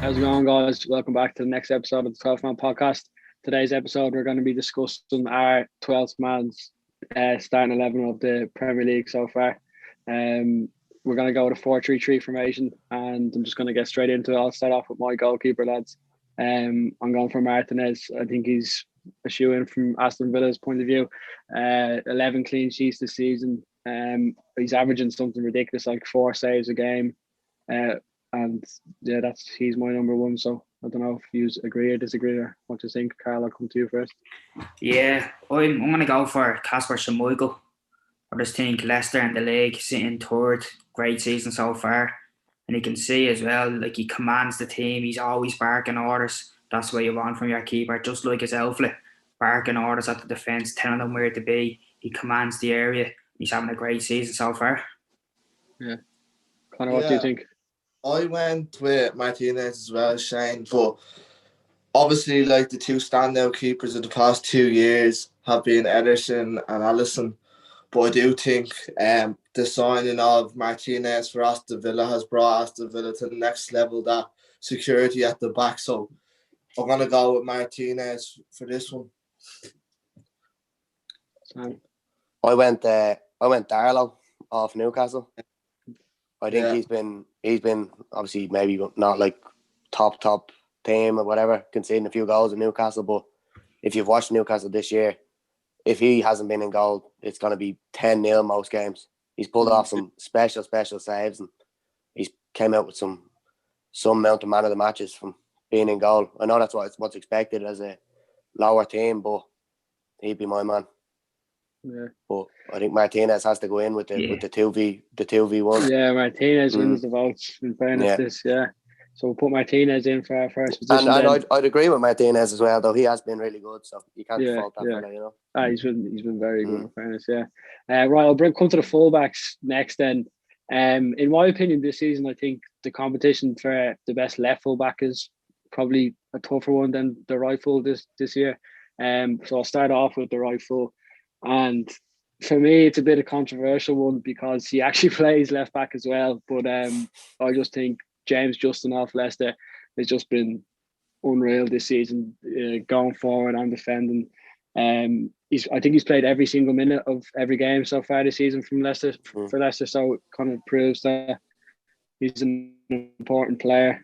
How's it going, guys? Welcome back to the next episode of the 12th Man Podcast. Today's episode, we're going to be discussing our 12th man's starting 11 of the Premier League so far. We're going to go with a 4-3-3 formation, and I'm just going to get straight into it. I'll start off with my goalkeeper, lads. I'm going for Martinez. I think he's a shoe-in from Aston Villa's point of view. 11 clean sheets this season. He's averaging something ridiculous, like 4 saves a game. And yeah, he's my number one. So I don't know if you agree or disagree or what you think. Carl, I'll come to you first. Yeah, I'm going to go for Kasper Schmeichel. I just think Leicester in the league, sitting third, great season so far. And you can see as well, like, he commands the team. He's always barking orders. That's what you want from your keeper. Just like his outfit, barking orders at the defence, telling them where to be. He commands the area. He's having a great season so far. Yeah. Connor, what do you think? I went with Martinez as well as Shane, but obviously, like, the two standout keepers of the past 2 years have been Ederson and Alisson. But I do think the signing of Martinez for Aston Villa has brought Aston Villa to the next level, that security at the back. So I'm going to go with Martinez for this one. I went Darlow off Newcastle. I think he's been obviously maybe not like top team or whatever, conceding a few goals in Newcastle, but if you've watched Newcastle this year, if he hasn't been in goal, it's going to be 10-0 most games. He's pulled off some special saves, and he's came out with some amount of man of the matches from being in goal. I know that's what's expected as a lower team, but he'd be my man. Yeah. But I think Martinez has to go in with the 2v1. Yeah, Martinez wins the votes, in fairness. So we'll put Martinez in for our first position. And I'd agree with Martinez as well, though. He has been really good, so you can't fault that fella, you know. He's been very good, in fairness, Right, I'll come to the fullbacks next then. In my opinion, this season, I think the competition for the best left fullback is probably a tougher one than the right full this year. So I'll start off with the right full. And for me, it's a bit of a controversial one because he actually plays left back as well. But I just think James Justin off Leicester has just been unreal this season, going forward and defending. I think he's played every single minute of every game so far this season for Leicester. So it kind of proves that he's an important player.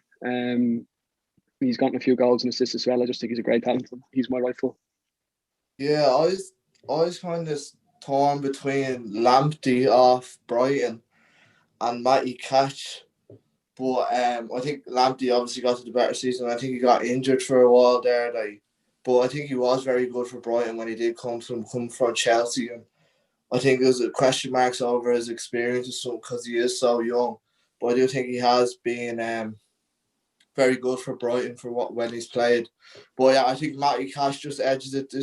He's gotten a few goals and assists as well. I just think he's a great talent. He's my right full. Yeah, I was kind of torn between Lamptey off Brighton and Matty Cash. But I think Lamptey obviously got to the better season. I think he got injured for a while there. But I think he was very good for Brighton when he did come from Chelsea. And I think there's a question marks over his experience because he is so young. But I do think he has been very good for Brighton when he's played. But yeah, I think Matty Cash just edges it.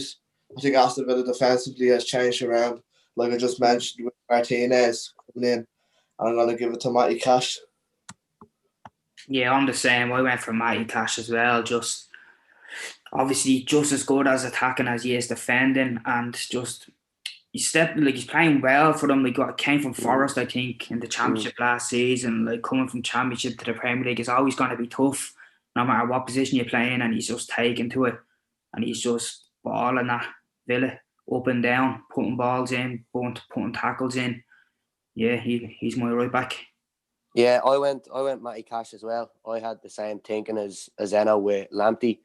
I think Aston Villa defensively has changed around, like I just mentioned, with Martinez coming in. And I'm going to give it to Matty Cash. Yeah, I'm the same. I went for Matty Cash as well. Just obviously just as good as attacking as he is defending, and just he's playing well for them. Like, came from Forest, I think, in the Championship last season. Like, coming from Championship to the Premier League is always going to be tough, no matter what position you're playing. And he's just taken to it, and he's just balling that Villa up and down, putting balls in, putting tackles in. Yeah, he's my right back. Yeah, I went Matty Cash as well. I had the same thinking as Eno with Lamptey,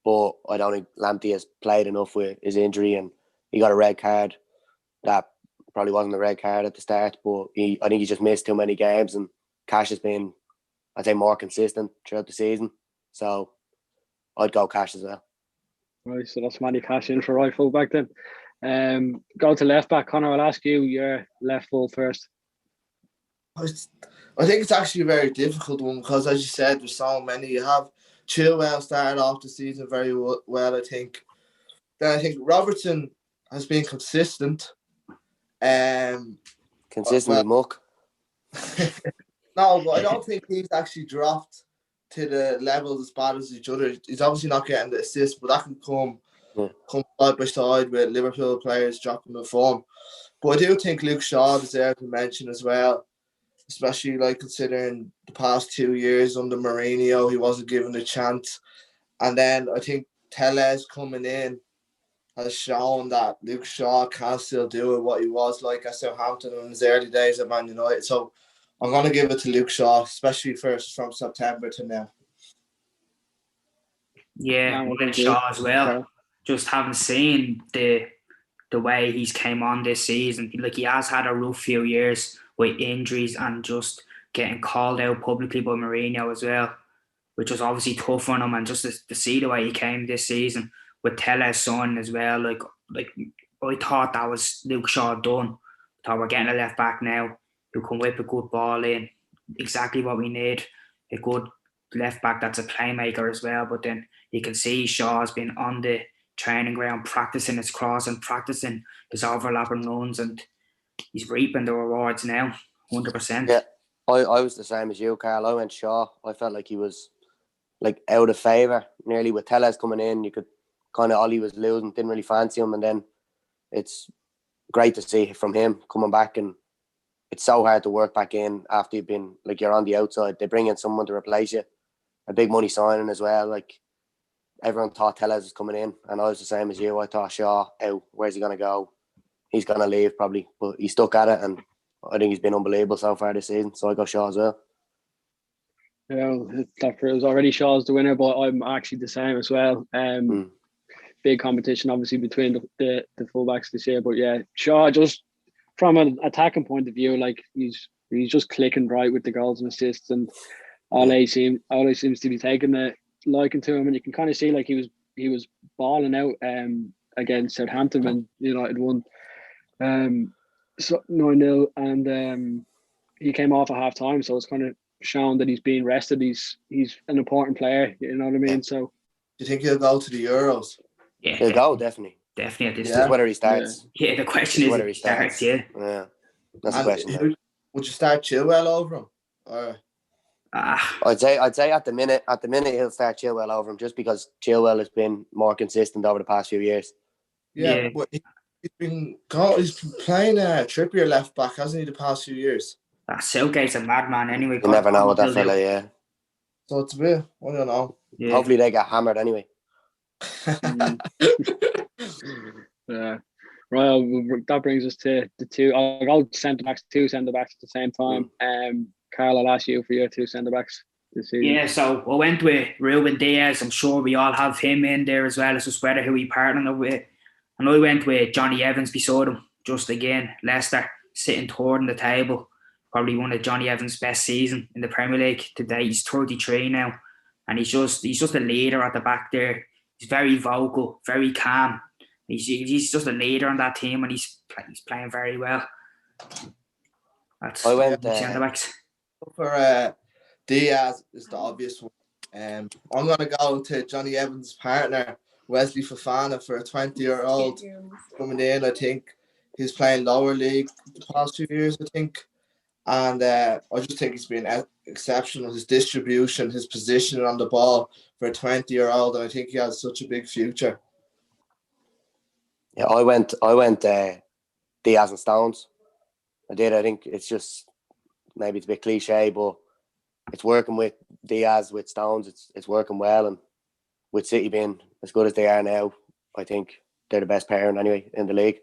but I don't think Lamptey has played enough with his injury, and he got a red card. That probably wasn't a red card at the start, but I think he just missed too many games, and Cash has been, I'd say, more consistent throughout the season. So I'd go Cash as well. Right, so that's Matty Cash in for right full back then. Go to left back. Connor, I'll ask you your left full first. I think it's actually a very difficult one because, as you said, there's so many. You have Chilwell started off the season very well, I think. Then I think Robertson has been consistent. Consistent with Muck. No, but I don't think he's actually dropped to the levels as bad as each other. He's obviously not getting the assist, but that can come side by side with Liverpool players dropping the form. But I do think Luke Shaw deserves to mention as well. especially like considering the past 2 years under Mourinho, he wasn't given a chance. And then I think Telles coming in has shown that Luke Shaw can still do it, what he was like at Southampton in his early days at Man United. So I'm going to give it to Luke Shaw, especially first from September to now. Yeah, Will Shaw as well. Just having seen the way he's came on this season, like he has had a rough few years with injuries and just getting called out publicly by Mourinho as well, which was obviously tough on him. And just to see the way he came this season with Telles son as well, like I thought that was Luke Shaw done. I thought we're getting a left back now who can whip a good ball in, exactly what we need, a good left back that's a playmaker as well. But then you can see Shaw's been on the training ground practicing his cross and practicing his overlapping runs, and he's reaping the rewards now, 100%. Yeah, I was the same as you, Carl. I went Shaw. I felt like he was like out of favour nearly with Telles coming in. You could kind of, Ollie was losing, didn't really fancy him, and then it's great to see from him coming back. And it's so hard to work back in after you've been, like, you're on the outside. They bring in someone to replace you, a big money signing as well. Like, everyone thought Telles was coming in, and I was the same as you. I thought Shaw out. Where's he going to go? He's going to leave probably, but he stuck at it, and I think he's been unbelievable so far this season. So I go Shaw as well. Yeah, that was already Shaw's the winner, but I'm actually the same as well. Big competition, obviously, between the fullbacks this year. But yeah, Shaw, just from an attacking point of view, like he's just clicking right with the goals and assists, and Ole seems to be taking the liking to him, and you can kind of see like he was balling out against Southampton when United won 9-0, and he came off at half time, so it's kind of shown that he's being rested. He's an important player, you know what I mean? Yeah. So do you think he'll go to the Euros? Yeah, he'll go definitely at this time. Whether he starts. Yeah, the question is whether he starts. Yeah, that's the question. Would you start Chilwell over him? Or? I'd say at the minute he'll start Chilwell over him, just because Chilwell has been more consistent over the past few years. Yeah. But he's been playing Trippier left back, hasn't he, the past few years? Southgate's a madman anyway. You never know with that fella, yeah. So it's a bit, I don't know. Yeah. Hopefully they get hammered anyway. Yeah. Right, that brings us to the two. I'll go two centre backs at the same time. Carl, I'll ask you for your two centre backs this season. Yeah, so I went with Ruben Diaz. I'm sure we all have him in there as well. It's just whether who he partnered with. And I went with Johnny Evans beside him. Just again, Leicester sitting third on the table. Probably one of Johnny Evans' best season in the Premier League today. He's 33 now, and he's just a leader at the back there. He's very vocal, very calm. He's just a leader on that team, and he's playing very well. I went centre backs. For Diaz is the obvious one. I'm going to go to Johnny Evans' partner, Wesley Fofana, for a 20-year-old coming in. I think he's playing lower league the past few years, I think. And I just think he's been exceptional. His distribution, his positioning on the ball for a 20-year-old, and I think he has such a big future. Yeah, I went Diaz and Stones. I did. I think it's just, maybe it's a bit cliche, but it's working with Diaz, with Stones. It's working well, and with City being as good as they are now, I think they're the best pairing anyway in the league.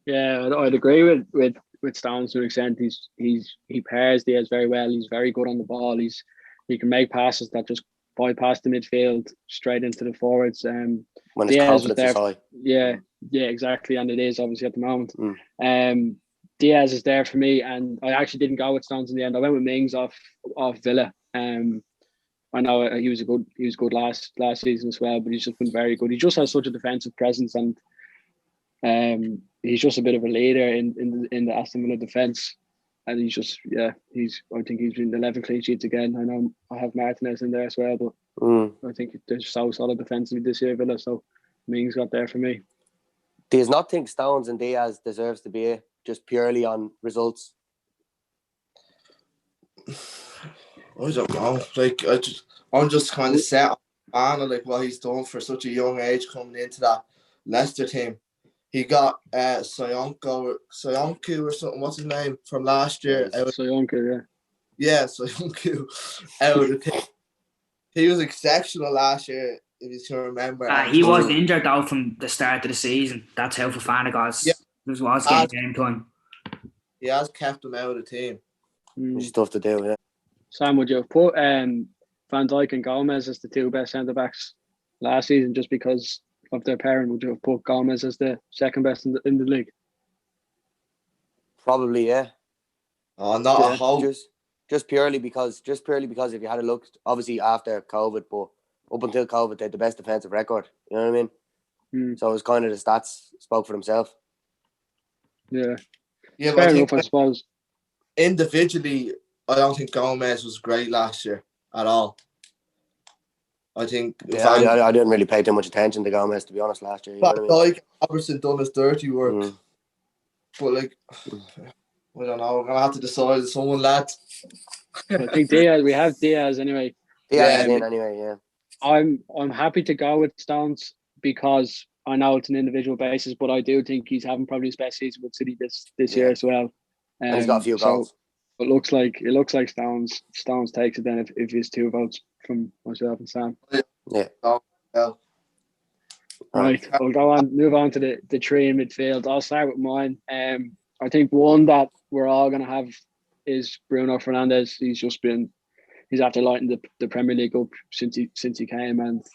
Yeah, I'd agree with Stones to an extent. He pairs Diaz very well. He's very good on the ball. He can make passes that just bypass the midfield straight into the forwards. When his confidence is high. Yeah, exactly, and it is obviously at the moment. Diaz is there for me, and I actually didn't go with Stones in the end. I went with Mings off Villa. I know he was good last season as well, but he's just been very good. He just has such a defensive presence, and he's just a bit of a leader in the Aston Villa defence. And I think he's been 11 clean sheets again. I know I have Martinez in there as well, but I think they're so solid defensively this year, Villa. So Mings got there for me. Do you not think Stones and Diaz deserves to be just purely on results? I don't know. Like I'm just kind of set on like what he's done for such a young age coming into that Leicester team. He got Soyuncu or something. What's his name from last year? Soyuncu, Yeah, Soyuncu out of the team. He was exceptional last year, if you can remember. He was injured though from the start of the season. That's how Fofana was getting game time. He has kept him out of the team. It's tough to do, yeah. Sam, would you have put Van Dijk and Gomez as the two best centre backs last season just because of their pairing? Would you have put Gomez as the second best in the league? Probably, yeah. Oh, not a hope. Just purely because if you had a look, obviously after COVID, but up until COVID, they had the best defensive record. You know what I mean? So it was kind of the stats spoke for themselves. Yeah. Yeah, fair enough, I suppose. Individually, I don't think Gomez was great last year at all. I think I didn't really pay too much attention to Gomez, to be honest, last year. You know what I mean? Like Robertson done his dirty work. But like, I don't know. We're gonna have to decide someone, lads. I think Diaz. We have Diaz anyway. Yeah. I'm happy to go with Stones because I know it's an individual basis, but I do think he's having probably his best season with City this year as well. And he's got a few goals. It looks like Stones takes it then if he's 2 votes from myself and Sam. Yeah. Right, we'll move on to the three in midfield. I'll start with mine. I think one that we're all going to have is Bruno Fernandes. He's after lighting the Premier League up since he came, and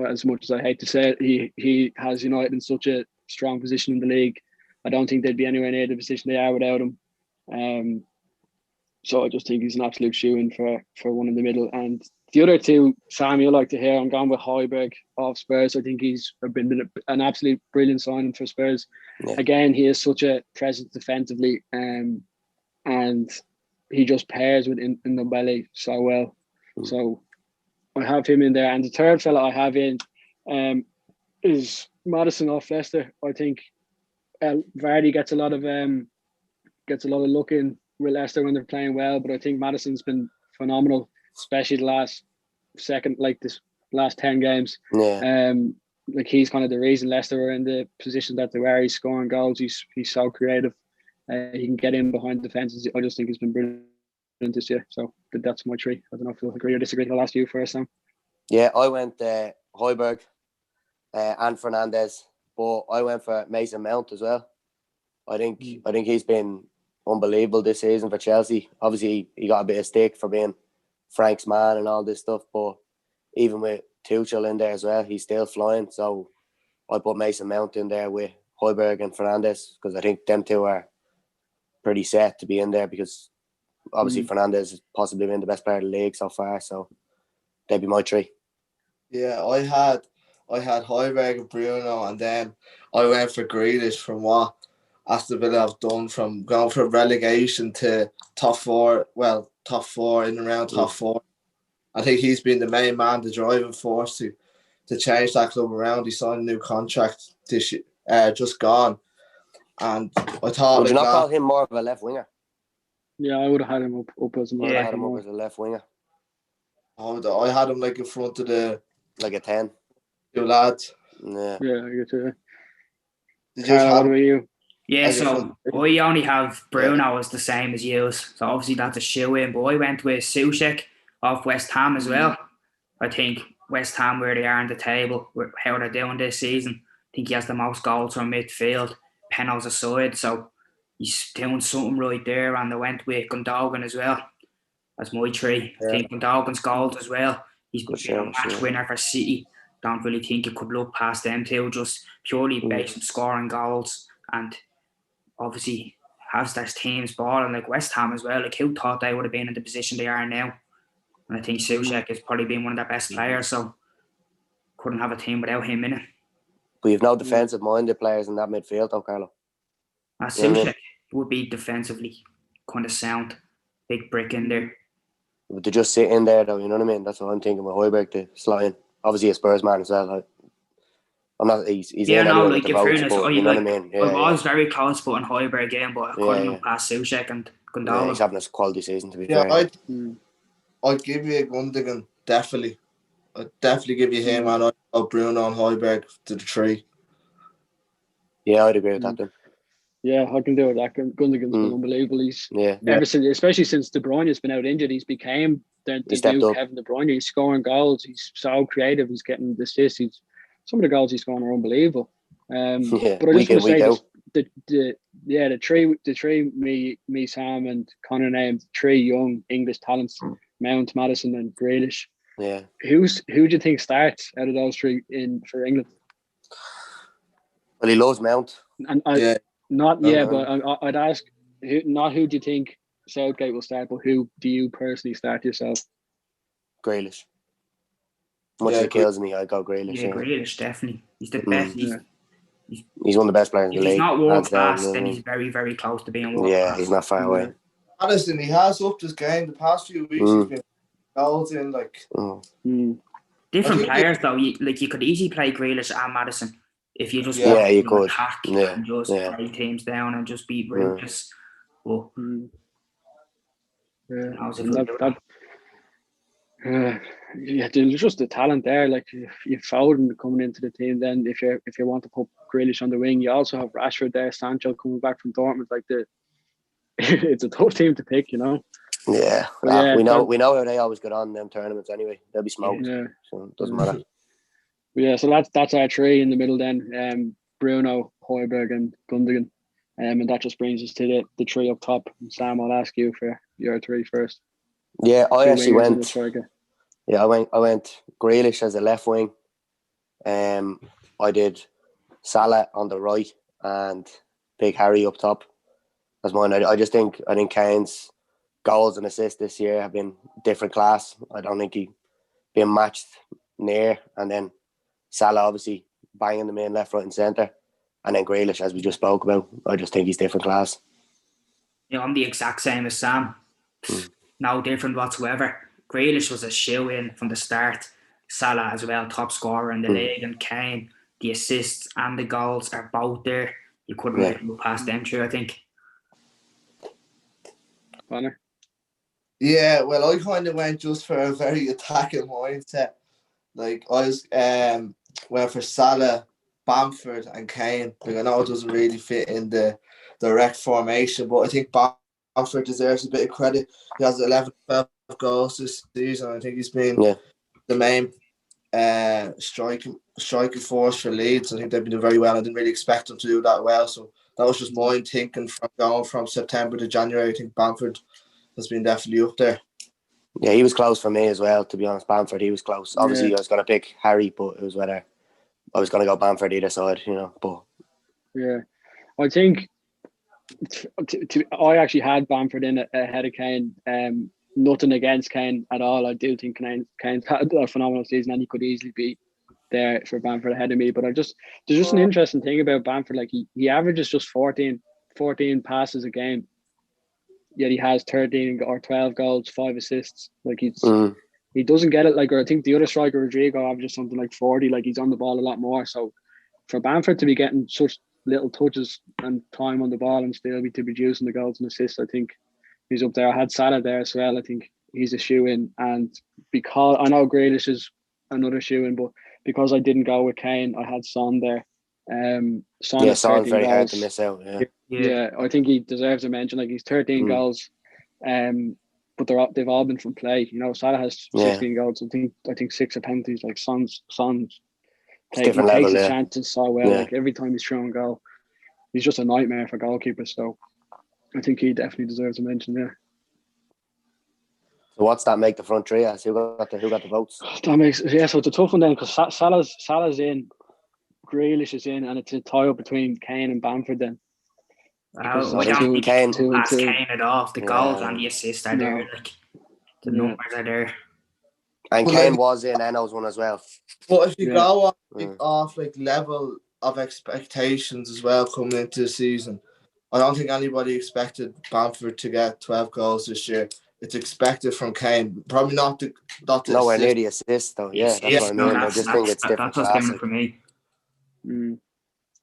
as much as I hate to say it, he has United in such a strong position in the league. I don't think they'd be anywhere near the position they are without him. So I just think he's an absolute shoe-in for one in the middle. And the other two, Sam, you'll like to hear, I'm gone with Højbjerg off Spurs. I think he's been an absolute brilliant signing for Spurs. Yeah. Again, he is such a presence defensively, and he just pairs with Ndombele so well. So I have him in there. And the third fella I have in is Maddison off Leicester. I think Vardy gets a lot of look in with Leicester when they're playing well, but I think Maddison's been phenomenal, especially the last 10 games. Yeah. Like he's kind of the reason Leicester were in the position that they were. He's scoring goals. He's so creative. He can get in behind defenses. I just think he's been brilliant this year. So that's my three. I don't know if you'll agree or disagree. I'll ask you first, Sam. Yeah, I went Højbjerg and Fernandes, but I went for Mason Mount as well. I think he's been unbelievable this season for Chelsea. Obviously, he got a bit of stick for being Frank's man and all this stuff, but even with Tuchel in there as well, he's still flying. So I put Mason Mount in there with Højbjerg and Fernandes because I think them two are pretty set to be in there because obviously Fernandes has possibly been the best player of the league so far. So they'd be my three. Yeah, I had Højbjerg and Bruno, and then I went for Grealish from what Aston Villa have done from going from relegation to top four in and around top four. I think he's been the main man, the driving force to change that club around. He signed a new contract this year, just gone. And I thought, would you not call him more of a left winger? Yeah, I would have had him up as more. I had him up as a left winger. I had him like in front of like a 10. Two lads. Yeah, I get you. What about you? Yeah, so I only have Bruno as the same as you. So obviously that's a shoe-in. But I went with Souček off West Ham as well. I think West Ham, where they are in the table, how they're doing this season, I think he has the most goals from midfield, penalties aside. So he's doing something right there. And I went with Gundogan as well. That's my three. I think Gundogan's goals as well. He's been a match winner for City. Don't really think you could look past them two, just purely based on scoring goals. And obviously has their teams balling like West Ham as well. Like who thought they would have been in the position they are now? And I think Souček has probably been one of their best players, so couldn't have a team without him in it. But you've no defensive minded players in that midfield though, Carlo. Souček would be defensively kind of sound. Big brick in there. But to just sit in there though, you know what I mean? That's what I'm thinking with Højbjerg to slot in. Obviously a Spurs man as well. Like, I'm not. He's in like with the in votes, fairness, but, you know what I mean. I was very close putting Højbjerg in, but I couldn't look past Souček and Gundogan. Yeah, he's having a quality season to be fair. I'd give you a Gundogan, definitely. I'd definitely give you him and Bruno and Højbjerg to the three. Yeah, I'd agree with that then. Yeah, I can do it. That Gundogan's been unbelievable. He's ever since, especially since De Bruyne has been out injured, he's became the new Kevin De Bruyne. He's scoring goals. He's so creative. He's getting the assists. Some of the goals he's scoring are unbelievable. But I just want to say the three me, Sam, and Connor named three young English talents: Mount, Maddison, and Grealish. Yeah. Who do you think starts out of those three for England? Well, he loves Mount. And but I'd ask, not who do you think Southgate will start, but who do you personally start yourself? Grealish. Much as it kills me, I'd go Grealish. Yeah, Grealish, definitely. He's the best. He's one of the best players in the league. If he's not world class, then he's very, very close to being world class. Yeah, he's not far away. Honestly, he has upped his game the past few weeks. He's been goals in different players though. You could easily play Grealish and Maddison if you just you could attack and just break teams down and just beat ruthless. Well, there's just the talent there. Like you've Foden coming into the team. Then if you want to put Grealish on the wing, you also have Rashford there, Sancho coming back from Dortmund. Like it's a tough team to pick, you know. Yeah, we know how they always get on them tournaments anyway. They'll be smoked, so it doesn't matter. Yeah, so that's our three in the middle then. Bruno, Højbjerg, and Gundogan. And that just brings us to the three up top. Sam, I'll ask you for your three first. Yeah, I actually went. Yeah, I went Grealish as a left wing. I did Salah on the right and Big Harry up top as mine. I think Kane's goals and assists this year have been different class. I don't think he been matched near. And then Salah obviously banging them in left, right, and centre. And then Grealish, as we just spoke about, I just think he's different class. Yeah, I'm the exact same as Sam. No different whatsoever. Grealish was a shoe-in from the start. Salah as well, top scorer in the league, and Kane, the assists and the goals are both there. You couldn't really go past them two, I think. Connor? Yeah, well, I kind of went just for a very attacking mindset. Like I was went for Salah, Bamford, and Kane. Like I know it doesn't really fit in the direct formation, but I think Bamford deserves a bit of credit. He has 11, 12 goals this season. I think he's been the main striking force for Leeds. I think they've been doing very well. I didn't really expect them to do that well, so that was just my thinking from going from September to January. I think Bamford has been definitely up there. Yeah, he was close for me as well, to be honest. Bamford, he was close. Obviously, I was going to pick Harry, but it was whether I was going to go Bamford either side, you know. But yeah, I think I actually had Bamford in ahead of Kane. Nothing against Kane at all. I do think Kane's had a phenomenal season, and he could easily be there for Bamford ahead of me. But there's just an interesting thing about Bamford. Like he averages just 14 passes a game. Yet he has 13 or 12 goals, 5 assists. Like he doesn't get it. Like, or I think the other striker, Rodrigo, averages something like 40. Like he's on the ball a lot more. So for Bamford to be getting such little touches and time on the ball and still be producing the goals and assists, I think he's up there. I had Salah there as well. I think he's a shoe-in. And because I know Grealish is another shoe-in, but because I didn't go with Kane, I had Son there. Son's very goals. hard to miss out. Yeah, I think he deserves a mention. Like he's 13 goals, but they've all been from play. You know, Salah has 16 goals. I think 6 are penalties. Like Son's takes his chances so well. Like every time he's throwing a goal, he's just a nightmare for goalkeepers. So I think he definitely deserves a mention there. So what's that make the front three as? Who got the votes? That makes so it's a tough one then because Salah's in, Grealish is in, and it's a tie up between Kane and Bamford then. I don't think Kane at all. The goals and the assists are there. Like the numbers are there. And Kane was in Eno's one as well. But if you go off like level of expectations as well coming into the season, I don't think anybody expected Bamford to get 12 goals this year. It's expected from Kane. Probably not nowhere near the assist though. Yeah, that's what I mean. I just think it's different. That's what's for me.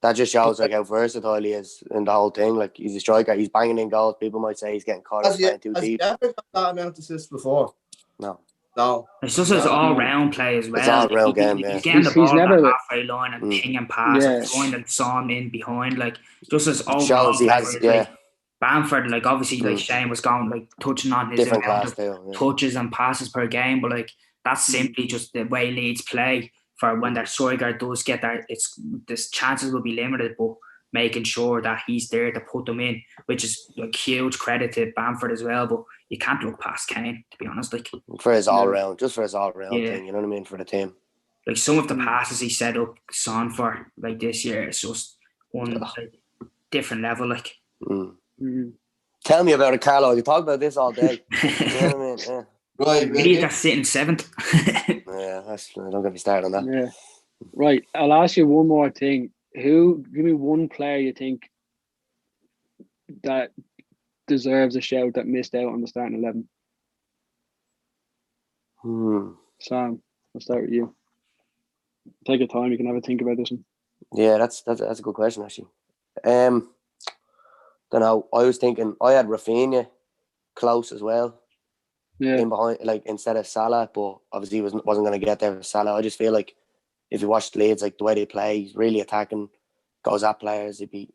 That just shows like how versatile he is in the whole thing. Like he's a striker, he's banging in goals. People might say he's getting caught up playing too deep. Has he ever got that amount of assists before? No. No. It's just his all-round play as well. It's all-round game, He's yeah. getting the He's ball at never- the halfway line and pinging past Yeah. and throwing the Son in behind. Like, just his overall Shows he play. has, whereas, yeah. like, Bamford, like, obviously, like Shane was going, like, touching on his Different amount class of too. Yeah. touches and passes per game, but, like, that's simply just the way Leeds play. For when their striker does get there, this chances will be limited, but making sure that he's there to put them in, which is like huge credit to Bamford as well. But you can't look past Kane, to be honest. Like, For his all-round, just for his all-round Yeah. thing, you know what I mean, for the team. like some of the passes he set up Son for, like this year, it's just one like, different level. Like, Tell me about it, Carlo. You talk about this all day. You know what I mean? Yeah. Right. idiot that's sitting seventh. Yeah, don't get me started on that. Yeah. Right. I'll ask you one more thing. Give me one player you think that deserves a shout that missed out on the starting 11? Sam, I'll start with you. Take your time. You can have a think about this one. Yeah, that's a good question actually. Don't know. I was thinking I had Rafinha close as well. Yeah. In behind, like instead of Salah, but obviously he wasn't going to get there for Salah. I just feel like if you watch Leeds, like the way they play, he's really attacking, goes at players. It'd be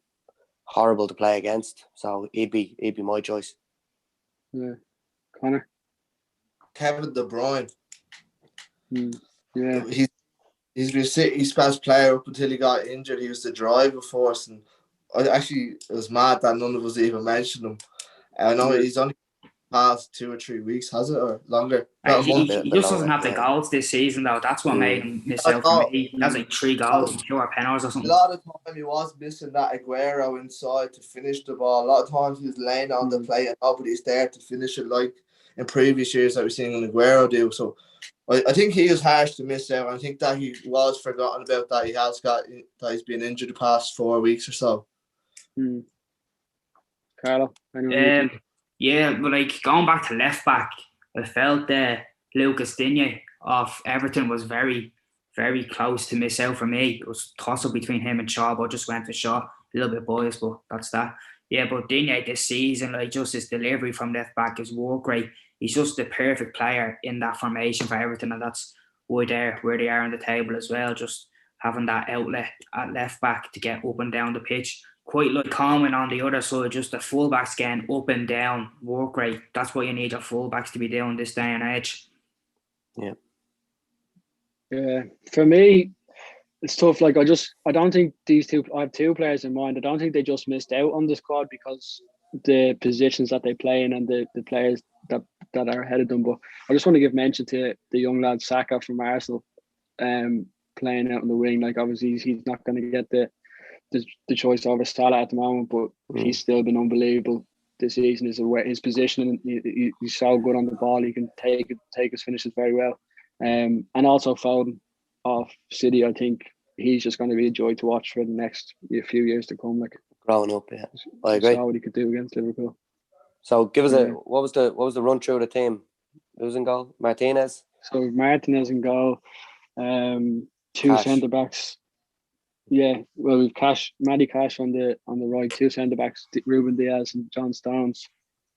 horrible to play against. So he'd be my choice. Yeah. Connor. Kevin De Bruyne. Yeah. He's been City's best player up until he got injured. He was the driver for us, and it was mad that none of us even mentioned him. I know he's only past 2 or 3 weeks, has it, or longer? He just doesn't have the goals this season, though. That's what made him miss out for me. He has like 3 goals and 2 penalties or something. A lot of time he was missing that Aguero inside to finish the ball. A lot of times he was laying on the play and nobody's there to finish it, like in previous years that we've seen Aguero do. So I think he was harsh to miss out. I think that he was forgotten about that. He's been injured the past 4 weeks or so. Carlo, I know yeah, but like going back to left back, I felt Lucas Digne of Everton was very, very close to miss out for me. It was toss up between him and Shaw, but I just went for Shaw. A little bit biased, but that's that. Yeah, but Digne this season, like just his delivery from left back, his work rate, he's just the perfect player in that formation for Everton, and that's why they're where they are on the table as well. Just having that outlet at left back to get up and down the pitch. Quite like Coleman on the other side, just the fullbacks getting up and down work rate. That's what you need your fullbacks to be doing this day and age. Yeah. Yeah. For me, it's tough. Like I don't think I have 2 players in mind. I don't think they just missed out on the squad because the positions that they play in and the players that are ahead of them. But I just want to give mention to the young lad Saka from Arsenal, playing out on the wing. Like obviously he's not going to get the choice over Salah at the moment, but he's still been unbelievable this season. His position, he's so good on the ball. He can take his finishes very well. And also Foden off City, I think he's just going to be a joy to watch for the next few years to come. Like growing up, yeah, I agree. Saw what he could do against Liverpool. So give us what was the run through the team? Who's in goal? Martinez. So Martinez in goal. 2 centre backs. Yeah, well, we've Matty Cash on the right, 2 centre backs, Ruben Diaz and John Stones.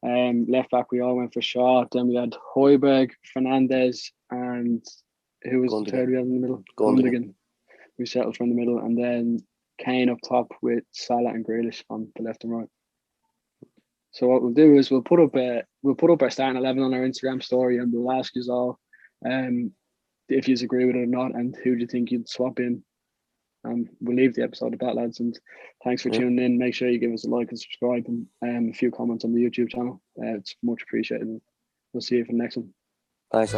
Left back, we all went for Shaw. Then we had Højbjerg, Fernandez, and who was Gundogan. the third we had in the middle? Gundogan. We settled from the middle, and then Kane up top with Salah and Grealish on the left and right. So what we'll do is we'll put up our starting 11 on our Instagram story, and we'll ask you all if you agree with it or not, and who do you think you'd swap in. We'll leave the episode at that, lads, and thanks for tuning in. Make sure you give us a like and subscribe, and a few comments on the YouTube channel. It's much appreciated. We'll see you for the next one. Thanks,